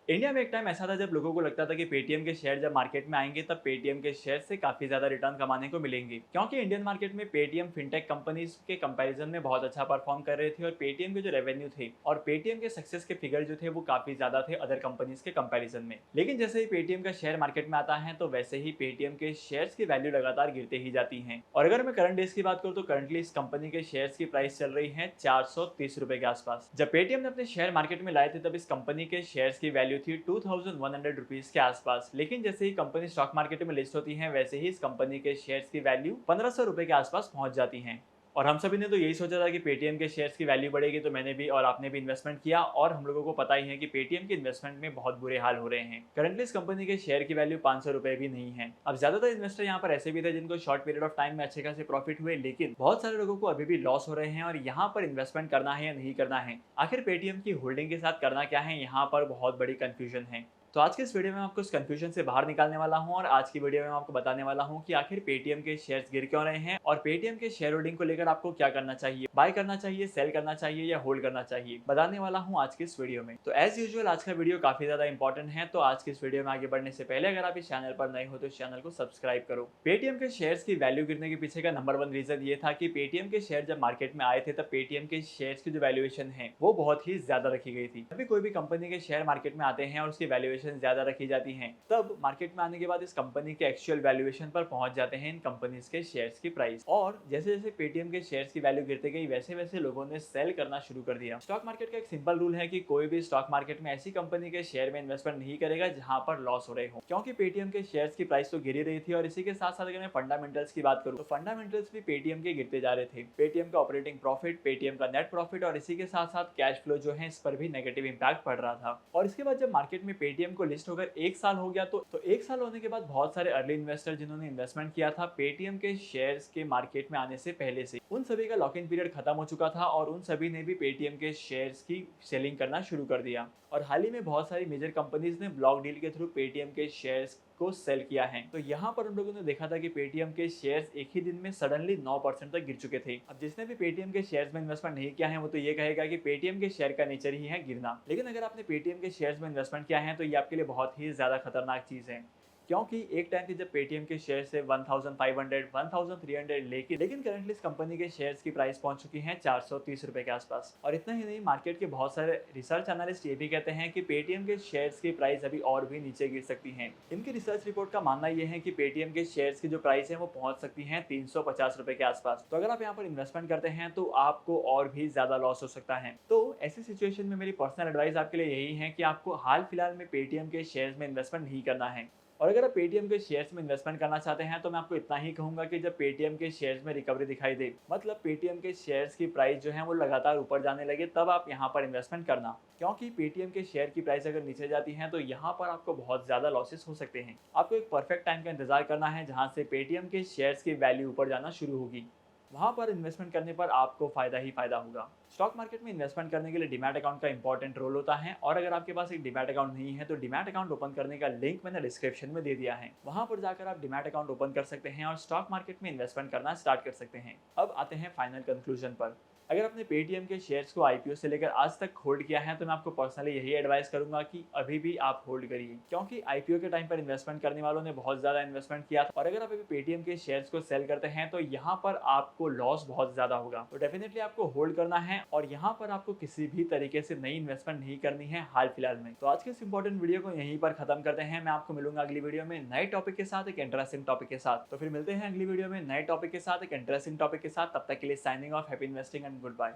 India में एक time ऐसा था जब लोगों को लगता था कि पेटीएम के शेयर जब मार्केट में आएंगे तब पेटीएम के शेयर से काफी ज्यादा रिटर्न कमाने को मिलेंगे, क्योंकि इंडियन मार्केट में पेटीएम फिनटेक कंपनीज के कंपैरिजन में बहुत अच्छा परफॉर्म कर रहे थे और पेटीएम के जो रेवेन्यू थे और पेटीएम के सक्सेस के फिगर जो थे वो काफी ज्यादा थे अदर कंपनीज के कंपैरिजन में। लेकिन जैसे ही पेटीएम का शेयर मार्केट में आता है तो वैसे ही पेटीएम के शेयर्स की वैल्यू लगातार गिरते ही जाती है। और अगर मैं करंट डेज की बात करूँ तो करंटली इस कंपनी के शेयर्स की प्राइस चल रही है 430 रुपए के आसपास। जब पेटीएम ने अपने शेयर मार्केट में लाए थे तब इस कंपनी के शेयर्स की वैल्यू थी 2100 रुपीज के आसपास। लेकिन जैसे ही कंपनी स्टॉक मार्केट में लिस्ट होती है वैसे ही इस कंपनी के शेयर्स की वैल्यू 1500 रुपए के आसपास पहुंच जाती है। और हम सभी ने तो यही सोचा था कि पेटीएम के शेयर्स की वैल्यू बढ़ेगी, तो मैंने भी और आपने भी इन्वेस्टमेंट किया और हम लोगों को पता ही है कि पेटीएम के इन्वेस्टमेंट में बहुत बुरे हाल हो रहे हैं। करंटली इस कंपनी के शेयर की वैल्यू 500 रुपए भी नहीं है। अब ज्यादातर इन्वेस्टर यहाँ पर ऐसे भी थे जिनको शॉर्ट पीरियड ऑफ टाइम में अच्छे खासे प्रॉफिट हुए, लेकिन बहुत सारे लोगों को अभी भी लॉस हो रहे हैं और यहाँ पर इन्वेस्टमेंट करना है या नहीं करना है, आखिर पेटीएम की होल्डिंग के साथ करना क्या है, यहाँ पर बहुत बड़ी कंफ्यूजन है। तो आज के इस वीडियो में आपको इस कंफ्यूजन से बाहर निकालने वाला हूं और आज की वीडियो में मैं आपको बताने वाला हूं कि आखिर पेटीएम के शेयर्स गिर क्यों रहे हैं और पेटीएम के शेयर होल्डिंग को लेकर आपको क्या करना चाहिए, बाय करना चाहिए, सेल करना चाहिए या होल्ड करना चाहिए, बताने वाला हूं आज के इस वीडियो में। तो एज यूजुअल आज का वीडियो काफी ज्यादा इंपॉर्टेंट है, तो आज के इस वीडियो में आगे बढ़ने से पहले अगर आप इस चैनल पर नए हो तो इस चैनल को सब्सक्राइब करो। पेटीएम के शेयर्स की वैल्यू गिरने के पीछे का नंबर वन रीजन ये था कि पेटीएम के शेयर जब मार्केट में आए थे तब पेटीएम के शेयर्स की जो वैल्यूएशन है वो बहुत ही ज्यादा रखी गई थी। अभी कोई भी कंपनी के शेयर मार्केट में आते हैं और उसकी वैल्यूएशन ज्यादा रखी जाती है, तब मार्केट में आने के बाद इस कंपनी के एक्चुअल वैल्यूएशन पर पहुंच जाते हैं इन कंपनीज के शेयर्स की प्राइस। और जैसे जैसे पेटीएम के शेयर्स की वैल्यू गिरते गई वैसे वैसे लोगों ने सेल करना शुरू कर दिया। स्टॉक मार्केट का एक सिंपल रूल है कि कोई भी स्टॉक मार्केट में ऐसी कंपनी के शेयर में इन्वेस्टमेंट नहीं करेगा जहां पर लॉस हो रहे हो, क्योंकि पेटीएम के शेयर्स की प्राइस तो गिरी रही थी और इसी के साथ साथ अगर मैं फंडामेंटल्स की बात करूं तो फंडामेंटल्स भी पेटीएम के गिरते जा रहे थे। पेटीएम का ऑपरेटिंग प्रॉफिट, पेटीएम का नेट प्रॉफिट और इसी के साथ साथ कैश फ्लो जो है इस पर भी नेगेटिव इंपैक्ट पड़ रहा था। और इसके बाद जब मार्केट में पेटीएम को लिस्ट होकर एक साल हो गया तो एक साल होने के बाद बहुत सारे अर्ली इन्वेस्टर जिन्होंने इन्वेस्टमेंट किया था पेटीएम के शेयर्स के मार्केट में आने से पहले से, उन सभी का लॉक इन पीरियड खत्म हो चुका था और उन सभी ने भी पेटीएम के शेयर्स की सेलिंग करना शुरू कर दिया। और हाल ही में बहुत सारी मेजर कंपनीज ने ब्लॉक डील के थ्रू पेटीएम के शेयर्स को सेल किया है। तो यहाँ पर हम लोगों ने देखा था कि पेटीएम के शेयर्स एक ही दिन में सडनली 9% तक गिर चुके थे। अब जिसने भी पेटीएम के शेयर्स में इन्वेस्टमेंट नहीं किया है वो तो ये कहेगा कि पेटीएम के शेयर का नेचर ही है गिरना, लेकिन अगर आपने पेटीएम के शेयर्स में इन्वेस्टमेंट किया है तो ये आपके लिए बहुत ही ज्यादा खतरनाक चीज है, क्योंकि एक टाइम थी जब पेटीएम के शेयर से 1500 1300, लेकिन करंटली इस कंपनी के शेयर्स की प्राइस पहुंच चुकी है 430 रुपए के आसपास। और इतना ही नहीं, मार्केट के बहुत सारे रिसर्च एनालिस्ट ये भी कहते हैं कि पेटीएम के शेयर्स की प्राइस अभी और भी नीचे गिर सकती है। इनकी रिसर्च रिपोर्ट का मानना यह है कि पेटीएम के शेयर्स की जो प्राइस है वो पहुंच सकती है 350 रुपए के आसपास। तो अगर आप यहाँ पर इन्वेस्टमेंट करते हैं तो आपको और भी ज्यादा लॉस हो सकता है। तो ऐसी सिचुएशन में मेरी पर्सनल एडवाइस आपके लिए यही है कि आपको हाल फिलहाल में पेटीएम के शेयर्स में इन्वेस्टमेंट नहीं करना है। और अगर आप पेटीएम के शेयर्स में इन्वेस्टमेंट करना चाहते हैं तो मैं आपको इतना ही कहूंगा कि जब पेटीएम के शेयर्स में रिकवरी दिखाई दे, मतलब पेटीएम के शेयर्स की प्राइस जो है वो लगातार ऊपर जाने लगे, तब आप यहाँ पर इन्वेस्टमेंट करना, क्योंकि पेटीएम के शेयर की प्राइस अगर नीचे जाती है तो यहाँ पर आपको बहुत ज्यादा लॉसेस हो सकते हैं। आपको एक परफेक्ट टाइम का इंतजार करना है जहां से पेटीएम के शेयर्स की वैल्यू ऊपर जाना शुरू होगी, वहां पर इन्वेस्टमेंट करने पर आपको फायदा ही फायदा होगा। स्टॉक मार्केट में इन्वेस्टमेंट करने के लिए डीमैट अकाउंट का इंपॉर्टेंट रोल होता है, और अगर आपके पास एक डीमैट अकाउंट नहीं है तो डीमैट अकाउंट ओपन करने का लिंक मैंने डिस्क्रिप्शन में दे दिया है, वहां पर जाकर आप डीमैट अकाउंट ओपन कर सकते हैं और स्टॉक मार्केट में इन्वेस्टमेंट करना स्टार्ट कर सकते हैं। अब आते हैं फाइनल कंक्लूजन पर। अगर आपने पेटीएम के शेयर्स को आईपीओ से लेकर आज तक होल्ड किया है तो मैं आपको पर्सनली यही एडवाइस करूंगा कि अभी भी आप होल्ड करिए, क्योंकि आईपीओ के टाइम पर इन्वेस्टमेंट करने वालों ने बहुत ज्यादा इन्वेस्टमेंट किया था और अगर आप अभी पेटीएम के शेयर्स को सेल करते हैं तो यहाँ पर आपको लॉस बहुत ज्यादा होगा। तो डेफिनेटली आपको होल्ड करना है और यहाँ पर आपको किसी भी तरीके से नई इन्वेस्टमेंट नहीं करनी है हाल फिलहाल में। तो आज के इस इंपॉर्टेंट वीडियो को यहीं पर खत्म करते हैं। मैं आपको मिलूंगा अगली वीडियो में नए टॉपिक के साथ, एक इंटरेस्टिंग टॉपिक के साथ। तो फिर मिलते हैं अगली वीडियो में नए टॉपिक के साथ, एक इंटरेस्टिंग टॉपिक के साथ। तब तक के लिए signing off, happy investing and good bye.